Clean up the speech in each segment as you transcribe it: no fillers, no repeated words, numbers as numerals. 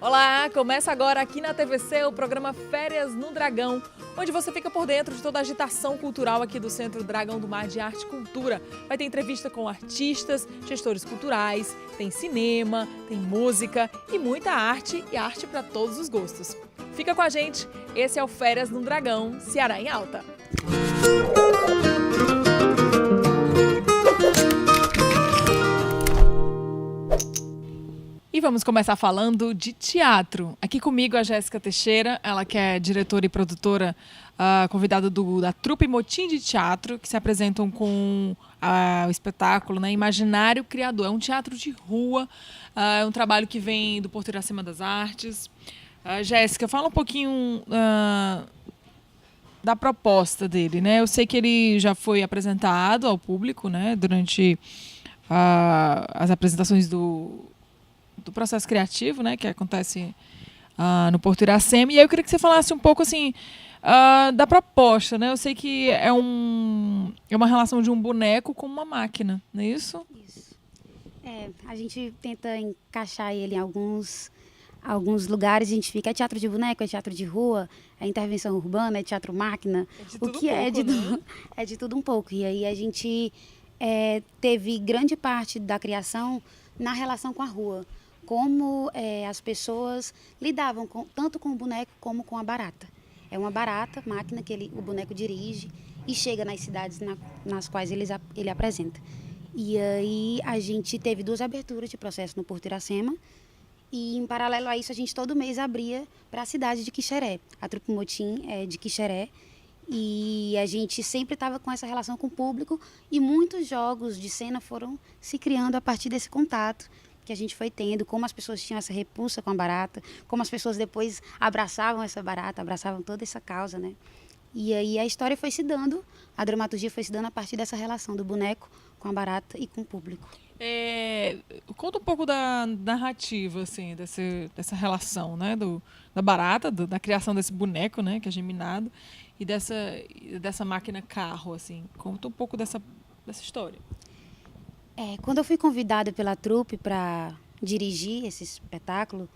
Olá, começa agora aqui na TVC o programa Férias no Dragão, onde você fica por dentro de toda a agitação cultural aqui do Centro Dragão do Mar de Arte e Cultura. Vai ter entrevista com artistas, gestores culturais, tem cinema, tem música e muita arte e arte para todos os gostos. Fica com a gente, esse é o Férias no Dragão, Ceará em Alta. E vamos começar falando de teatro. Aqui comigo a Jéssica Teixeira, ela que é diretora e produtora, convidada da Trupe Motim de Teatro, que se apresentam com o espetáculo, né, Imaginário Criador. É um teatro de rua, é um trabalho que vem do Porto Iracema das Artes. Jéssica, fala um pouquinho da proposta dele, né? Eu sei que ele já foi apresentado ao público, né, durante as apresentações do processo criativo, né, que acontece no Porto Iracema. E aí eu queria que você falasse um pouco assim, da proposta, né? Eu sei que é uma relação de um boneco com uma máquina, não é isso? Isso. A gente tenta encaixar ele em alguns lugares. A gente fica, é teatro de boneco, é teatro de rua, é intervenção urbana, é teatro máquina. É de tudo um pouco. E aí a gente teve grande parte da criação na relação com a rua. Como as pessoas lidavam tanto com o boneco como com a barata. É uma barata, máquina que o boneco dirige e chega nas cidades nas quais ele apresenta. E aí a gente teve 2 aberturas de processo no Porto Iracema e, em paralelo a isso, a gente todo mês abria para a cidade de Quixeré. A Trupe Motim é de Quixeré e a gente sempre estava com essa relação com o público e muitos jogos de cena foram se criando a partir desse contato que a gente foi tendo, como as pessoas tinham essa repulsa com a barata, como as pessoas depois abraçavam essa barata, abraçavam toda essa causa, né? E aí a história foi se dando, a dramaturgia foi se dando a partir dessa relação do boneco com a barata e com o público. Conta um pouco da narrativa, assim, dessa relação, né, da barata, da criação desse boneco, né, que é geminado, e dessa máquina carro, assim. Conta um pouco dessa história. Quando eu fui convidada pela trupe para dirigir esse espetáculo,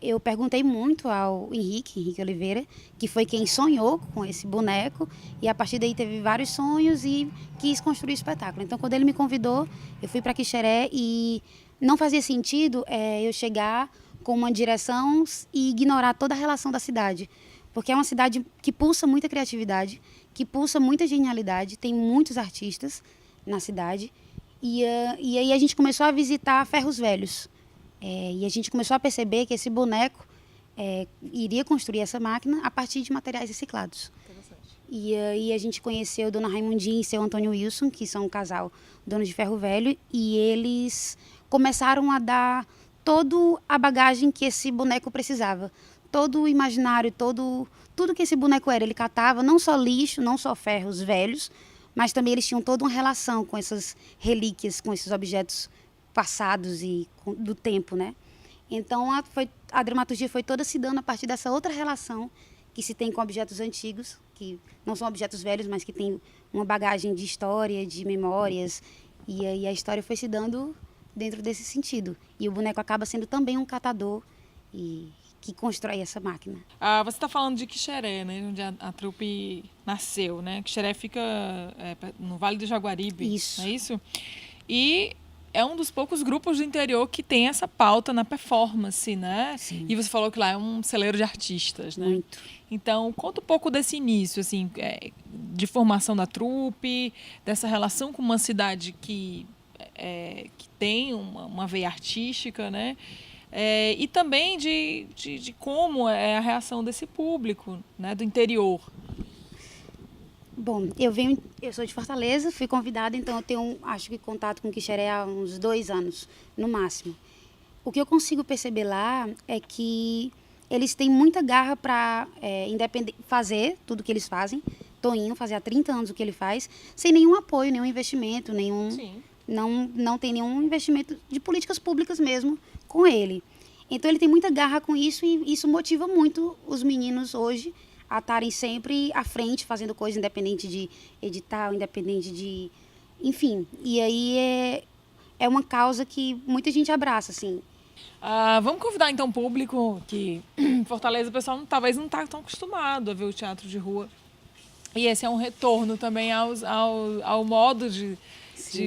eu perguntei muito ao Henrique Oliveira, que foi quem sonhou com esse boneco, e a partir daí teve vários sonhos e quis construir o espetáculo. Então, quando ele me convidou, eu fui para Quixeré e não fazia sentido eu chegar com uma direção e ignorar toda a relação da cidade, porque é uma cidade que pulsa muita criatividade, que pulsa muita genialidade, tem muitos artistas na cidade, e aí a gente começou a visitar ferros velhos, e a gente começou a perceber que esse boneco iria construir essa máquina a partir de materiais reciclados. E aí a gente conheceu Dona Raimundinha e seu Antônio Wilson, que são um casal dono de ferro velho, e eles começaram a dar toda a bagagem que esse boneco precisava, todo o imaginário, tudo que esse boneco era. Ele catava não só lixo, não só ferros velhos, mas também eles tinham toda uma relação com essas relíquias, com esses objetos passados e do tempo, né? Então a dramaturgia foi toda se dando a partir dessa outra relação que se tem com objetos antigos, que não são objetos velhos, mas que tem uma bagagem de história, de memórias, e aí a história foi se dando dentro desse sentido. E o boneco acaba sendo também um catador que constrói essa máquina. Você está falando de Quixeré, né, onde a trupe nasceu, né? Quixeré fica no Vale do Jaguaribe, isso. Não é isso? E é um dos poucos grupos do interior que tem essa pauta na performance, né? Sim. E você falou que lá é um celeiro de artistas, né? Muito. Então, conta um pouco desse início, assim, de formação da trupe, dessa relação com uma cidade que tem uma veia artística, né? E também de como é a reação desse público, né, do interior. Bom, eu sou de Fortaleza, fui convidada, então eu tenho, acho que, contato com Quixeré há uns 2 anos, no máximo. O que eu consigo perceber lá é que eles têm muita garra para fazer tudo que eles fazem. Toinho fazia há 30 anos o que ele faz, sem nenhum apoio, nenhum investimento, não tem nenhum investimento de políticas públicas mesmo com ele. Então ele tem muita garra com isso e isso motiva muito os meninos hoje a estarem sempre à frente, fazendo coisa independente de edital, independente de... Enfim, e aí é uma causa que muita gente abraça, assim. Vamos convidar então o público que em Fortaleza o pessoal talvez não está tão acostumado a ver o teatro de rua. E esse é um retorno também ao modo de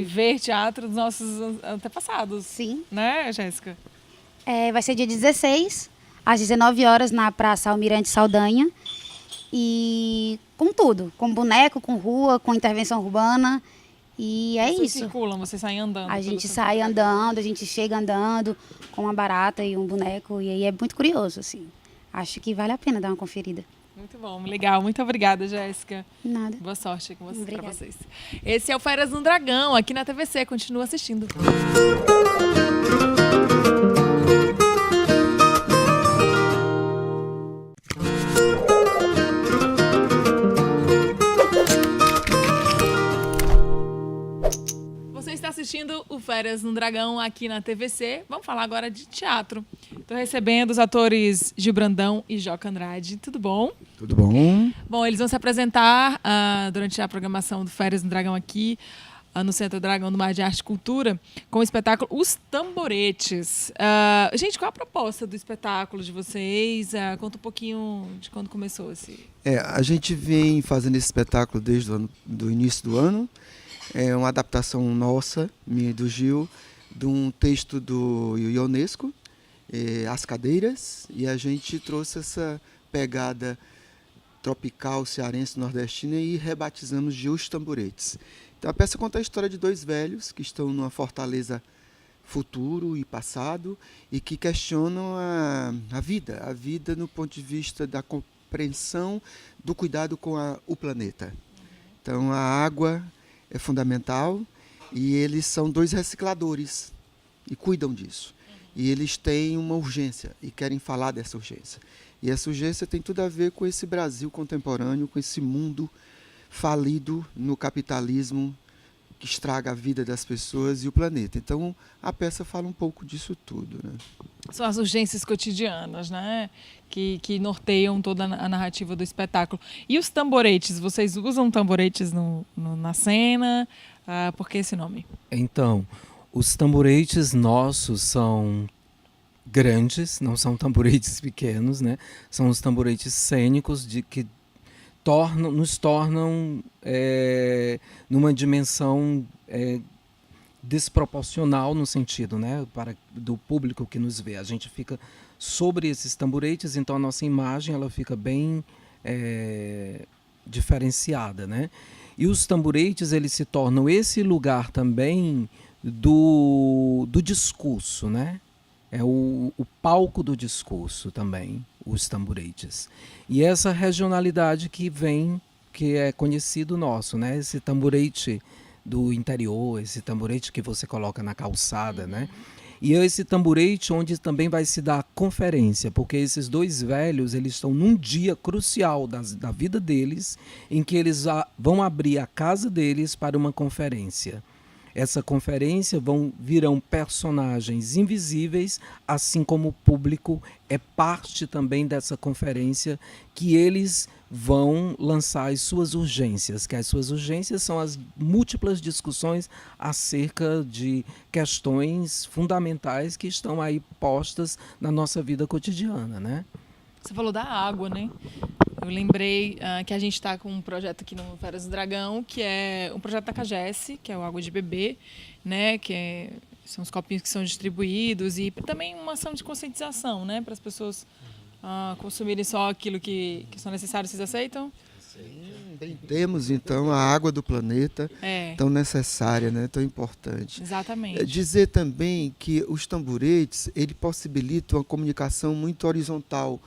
ver teatro dos nossos antepassados. Sim. Né, Jéssica? Vai ser dia 16, às 19 horas, na Praça Almirante Saldanha. E com tudo, com boneco, com rua, com intervenção urbana. E é Vocês isso. circulam, vocês saem andando. A gente sai andando, a gente chega andando com uma barata e um boneco. E aí é muito curioso, assim. Acho que vale a pena dar uma conferida. Muito bom, legal. Muito obrigada, Jéssica. Nada. Boa sorte para Obrigada. vocês. Esse é o Férias no Dragão, aqui na TVC. Continua assistindo. Você está assistindo o Férias no Dragão aqui na TVC. Vamos falar agora de teatro. Estou recebendo os atores Gil Brandão e Joca Andrade. Tudo bom? Tudo bom? Bom, eles vão se apresentar durante a programação do Férias no Dragão aqui, no Centro Dragão do Mar de Arte e Cultura, com o espetáculo Os Tamboretes. Gente, qual a proposta do espetáculo de vocês? Conta um pouquinho de quando começou esse... A gente vem fazendo esse espetáculo desde o início do ano. É uma adaptação nossa, minha e do Gil, de um texto do Ionesco, As Cadeiras, e a gente trouxe essa pegada tropical, cearense, nordestina e rebatizamos de Os Tamboretes. Então a peça conta a história de dois velhos que estão numa fortaleza futuro e passado e que questionam a vida no ponto de vista da compreensão do cuidado com o planeta. Então a água é fundamental e eles são dois recicladores e cuidam disso. E eles têm uma urgência e querem falar dessa urgência. E essa urgência tem tudo a ver com esse Brasil contemporâneo, com esse mundo falido no capitalismo que estraga a vida das pessoas e o planeta. Então, a peça fala um pouco disso tudo, né? São as urgências cotidianas, né? Que norteiam toda a narrativa do espetáculo. E os tamboretes? Vocês usam tamboretes na cena? Por que esse nome? Então, os tamboretes nossos são grandes, não são tamboretes pequenos, né? São os tamboretes cênicos que nos tornam numa dimensão desproporcional no sentido, né, do público que nos vê. A gente fica sobre esses tamboretes, então a nossa imagem ela fica bem diferenciada, né? E os tamboretes eles se tornam esse lugar também do discurso, né? É o palco do discurso também, os tamboretes. E essa regionalidade que é conhecido nosso, né? Esse tamborete do interior, esse tamborete que você coloca na calçada, né? E é esse tamborete onde também vai se dar conferência, porque esses dois velhos, eles estão num dia crucial da vida deles, em que eles vão abrir a casa deles para uma conferência. Essa conferência virão personagens invisíveis, assim como o público é parte também dessa conferência, que eles vão lançar as suas urgências, que as suas urgências são as múltiplas discussões acerca de questões fundamentais que estão aí postas na nossa vida cotidiana, né? Você falou da água, né? Eu lembrei que a gente está com um projeto aqui no Férias do Dragão, que é um projeto da CAGES, que é o Água de Bebê, né? São os copinhos que são distribuídos e também uma ação de conscientização, né? Para as pessoas consumirem só aquilo que são necessários. Vocês aceitam? Sim, temos então a água do planeta, tão necessária, né? Tão importante. Exatamente. Dizer também que os tamboretes, ele possibilitam uma comunicação muito horizontal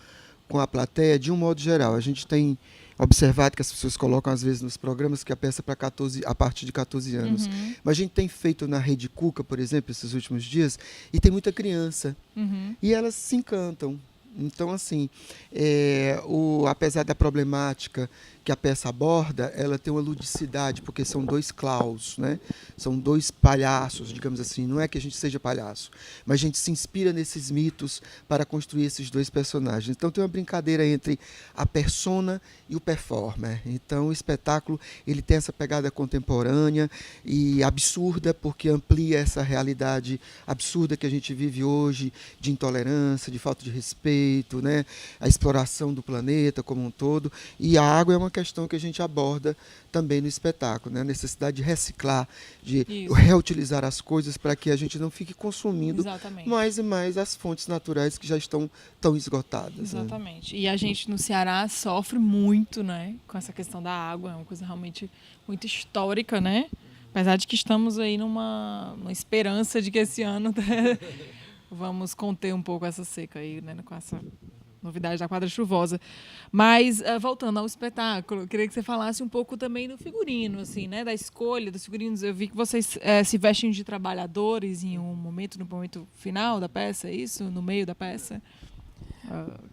com a plateia de um modo geral. A gente tem observado que as pessoas colocam às vezes nos programas que a peça é para a partir de 14 anos. Mas a gente tem feito na Rede Cuca, por exemplo, esses últimos dias, e tem muita criança. E elas se encantam. Então, assim, apesar da problemática que a peça aborda, ela tem uma ludicidade, porque são dois claus, né? São dois palhaços, digamos assim. Não é que a gente seja palhaço, mas a gente se inspira nesses mitos para construir esses dois personagens. Então tem uma brincadeira entre a persona e o performer. Então o espetáculo ele tem essa pegada contemporânea e absurda, porque amplia essa realidade absurda que a gente vive hoje, de intolerância, de falta de respeito, né? A exploração do planeta como um todo. E a água é uma questão que a gente aborda também no espetáculo, né? A necessidade de reciclar, de reutilizar as coisas para que a gente não fique consumindo mais e mais as fontes naturais que já estão tão esgotadas. Exatamente. Né? E a gente no Ceará sofre muito, né, com essa questão da água, é uma coisa realmente muito histórica, né? Apesar de que estamos aí numa esperança de que esse ano vamos conter um pouco essa seca aí, né, com essa novidade da quadra chuvosa. Mas, voltando ao espetáculo, eu queria que você falasse um pouco também do figurino, assim, né? Da escolha dos figurinos. Eu vi que vocês se vestem de trabalhadores em um momento, no momento final da peça, é isso? No meio da peça?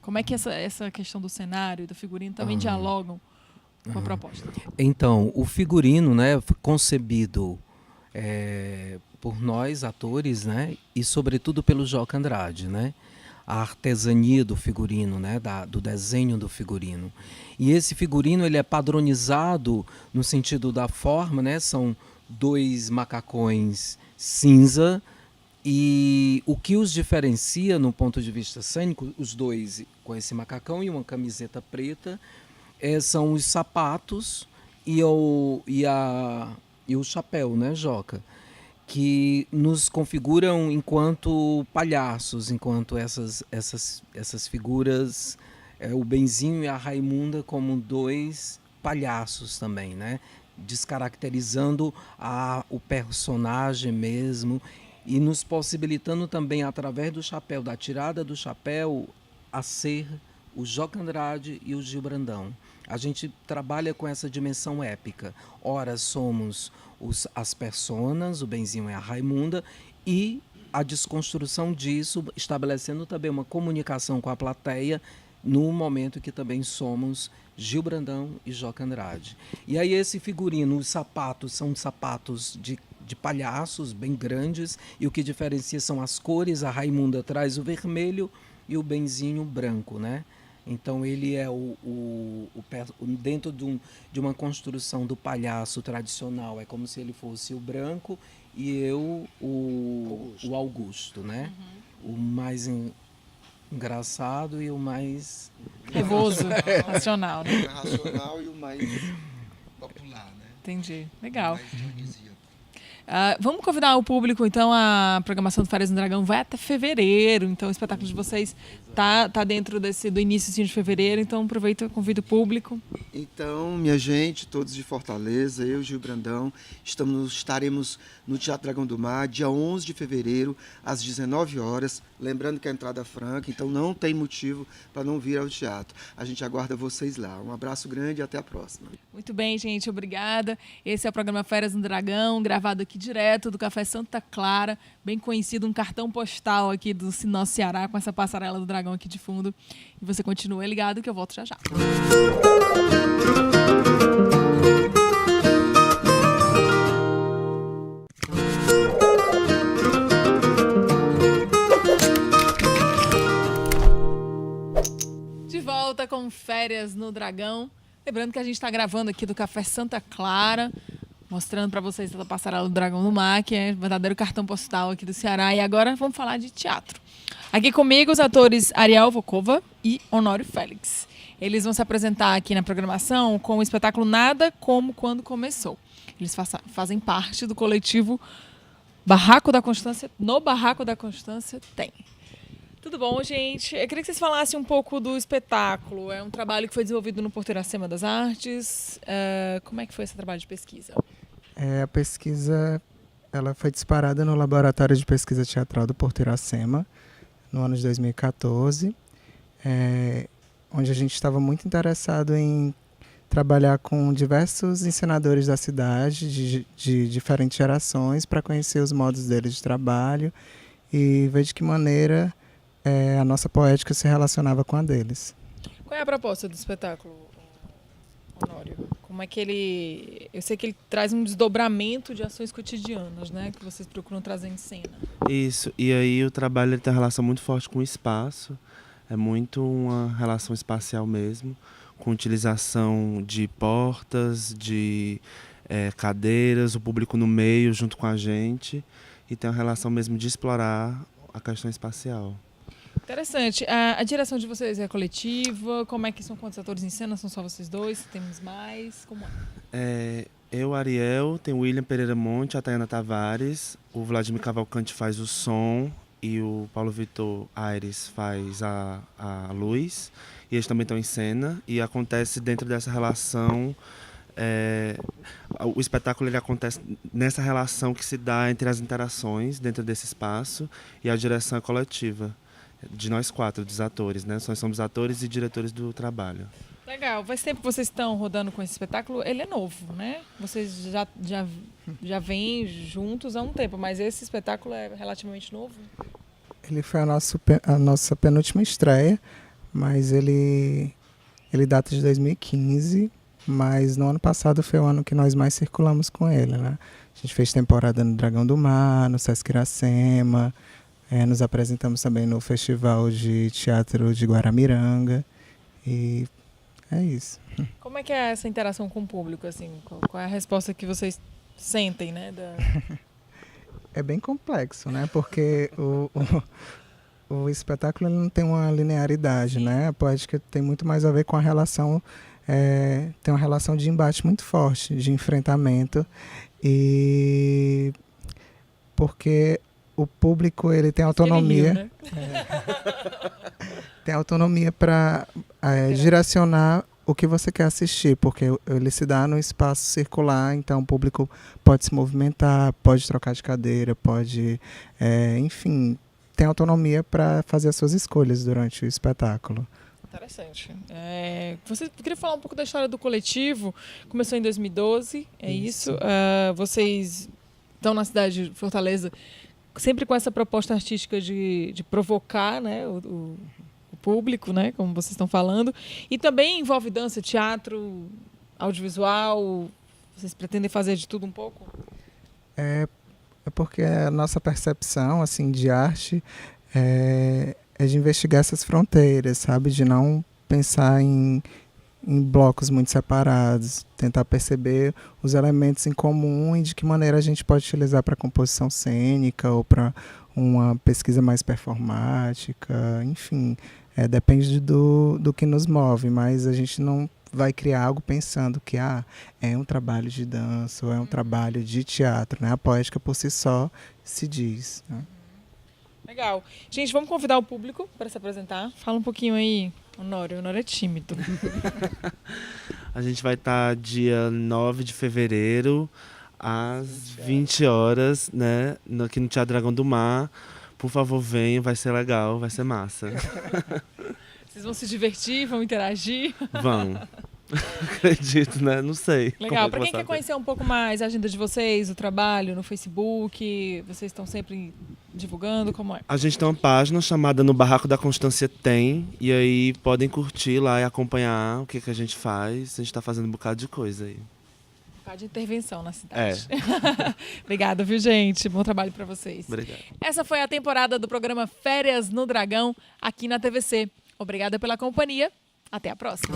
Como é que essa questão do cenário, do figurino, também dialogam com a proposta? Então, o figurino, né, foi concebido por nós, atores, né? E, sobretudo, pelo Joca Andrade, né? A artesania do figurino, né, do desenho do figurino. E esse figurino ele é padronizado no sentido da forma, né, são dois macacões cinza, e o que os diferencia no ponto de vista cênico, os dois com esse macacão e uma camiseta preta, são os sapatos e o chapéu, né, Joca? Que nos configuram enquanto palhaços, enquanto essas figuras, o Benzinho e a Raimunda como dois palhaços também, né? Descaracterizando o personagem mesmo e nos possibilitando também, através do chapéu, da tirada do chapéu, a ser o Joca Andrade e o Gil Brandão. A gente trabalha com essa dimensão épica. Ora somos as personas, o Benzinho e a Raimunda, e a desconstrução disso, estabelecendo também uma comunicação com a plateia, no momento que também somos Gil Brandão e Joca Andrade. E aí esse figurino, os sapatos, são sapatos de palhaços bem grandes, e o que diferencia são as cores. A Raimunda traz o vermelho e o Benzinho branco, né? Então ele é dentro de uma construção do palhaço tradicional, é como se ele fosse o branco e eu o Augusto, né? O mais engraçado e o mais nervoso, racional, né? O racional e o mais popular, né? Entendi, legal. O mais dionisíaco. Vamos convidar o público, então. A programação do Férias no Dragão vai até fevereiro, então o espetáculo de vocês tá dentro do início de fevereiro, então aproveita e convida o público. Então, minha gente, todos de Fortaleza, eu, Gil Brandão, estaremos no Teatro Dragão do Mar, dia 11 de fevereiro, às 19 horas, lembrando que a entrada é franca, então não tem motivo para não vir ao teatro. A gente aguarda vocês lá. Um abraço grande e até a próxima. Muito bem, gente, obrigada. Esse é o programa Férias no Dragão, gravado aqui direto do Café Santa Clara, bem conhecido, um cartão postal aqui do nosso Ceará, com essa passarela do dragão aqui de fundo. E você continua ligado que eu volto já já. De volta com Férias no Dragão. Lembrando que a gente está gravando aqui do Café Santa Clara, mostrando para vocês a passarela do Dragão no Mar, que é o verdadeiro cartão postal aqui do Ceará. E agora vamos falar de teatro. Aqui comigo os atores Ariel Vokova e Honório Félix. Eles vão se apresentar aqui na programação com o espetáculo Nada Como Quando Começou. Eles fazem parte do coletivo Barraco da Constância. No Barraco da Constância tem. Tudo bom, gente? Eu queria que vocês falassem um pouco do espetáculo. É um trabalho que foi desenvolvido no Porto Iracema das Artes. Como é que foi esse trabalho de pesquisa? A pesquisa ela foi disparada no Laboratório de Pesquisa Teatral do Porto Iracema, no ano de 2014, onde a gente estava muito interessado em trabalhar com diversos encenadores da cidade, de diferentes gerações, para conhecer os modos deles de trabalho e ver de que maneira a nossa poética se relacionava com a deles. Qual é a proposta do espetáculo, Honório? Como é que ele... Eu sei que ele traz um desdobramento de ações cotidianas, né? Que vocês procuram trazer em cena. Isso, e aí o trabalho ele tem uma relação muito forte com o espaço, é muito uma relação espacial mesmo, com utilização de portas, de cadeiras, o público no meio junto com a gente, e tem uma relação mesmo de explorar a questão espacial. Interessante. A direção de vocês é coletiva? Como é que são, quantos atores em cena? São só vocês dois? Temos mais? Como é? Eu, Ariel, tem o William Pereira Monte, a Tayana Tavares, o Vladimir Cavalcante faz o som e o Paulo Vitor Aires faz a luz. E eles também estão em cena e acontece dentro dessa relação. O espetáculo ele acontece nessa relação que se dá entre as interações dentro desse espaço, e a direção é coletiva, de nós 4, dos atores, né? Nós somos atores e diretores do trabalho. Legal. Faz tempo que vocês estão rodando com esse espetáculo. Ele é novo, né? Vocês já vêm juntos há um tempo, mas esse espetáculo é relativamente novo? Ele foi a nossa penúltima estreia, mas ele data de 2015, mas no ano passado foi o ano que nós mais circulamos com ele, né? A gente fez temporada no Dragão do Mar, no Sesc Iracema, nos apresentamos também no Festival de Teatro de Guaramiranga, e é isso. Como é que é essa interação com o público? Assim, qual é a resposta que vocês sentem, né? É bem complexo, né? Porque o espetáculo ele não tem uma linearidade, né? A poética tem muito mais a ver com a relação, tem uma relação de embate muito forte, de enfrentamento, e porque o público ele tem autonomia, Ele riu, né? tem autonomia para direcionar o que você quer assistir, porque ele se dá no espaço circular, então o público pode se movimentar, pode trocar de cadeira, pode, enfim, tem autonomia para fazer as suas escolhas durante o espetáculo. Interessante. Você queria falar um pouco da história do coletivo? Começou em 2012, é isso? Vocês estão na cidade de Fortaleza sempre com essa proposta artística de provocar, né, o público, né, como vocês estão falando, e também envolve dança, teatro, audiovisual. Vocês pretendem fazer de tudo um pouco? É porque a nossa percepção assim de arte é de investigar essas fronteiras, sabe, de não pensar em blocos muito separados, tentar perceber os elementos em comum e de que maneira a gente pode utilizar para composição cênica ou para uma pesquisa mais performática, enfim, depende do que nos move, mas a gente não vai criar algo pensando que é um trabalho de dança ou é um trabalho de teatro, né? A poética por si só se diz, né? Legal. Gente, vamos convidar o público para se apresentar. Fala um pouquinho aí, Honório. Honório é tímido. A gente vai estar dia 9 de fevereiro, às 20 horas, né? Aqui no Teatro Dragão do Mar. Por favor, venham, vai ser legal, vai ser massa. Vocês vão se divertir, vão interagir? Vão. Acredito, né? Não sei. Legal. Para quem quer conhecer um pouco mais a agenda de vocês, o trabalho no Facebook, vocês estão sempre divulgando, como é? A gente tem uma página chamada No Barraco da Constância Tem, e aí podem curtir lá e acompanhar o que a gente faz. A gente está fazendo um bocado de coisa aí. Um bocado de intervenção na cidade. Obrigada, viu, gente? Bom trabalho para vocês. Obrigado. Essa foi a temporada do programa Férias no Dragão, aqui na TVC. Obrigada pela companhia. Até a próxima.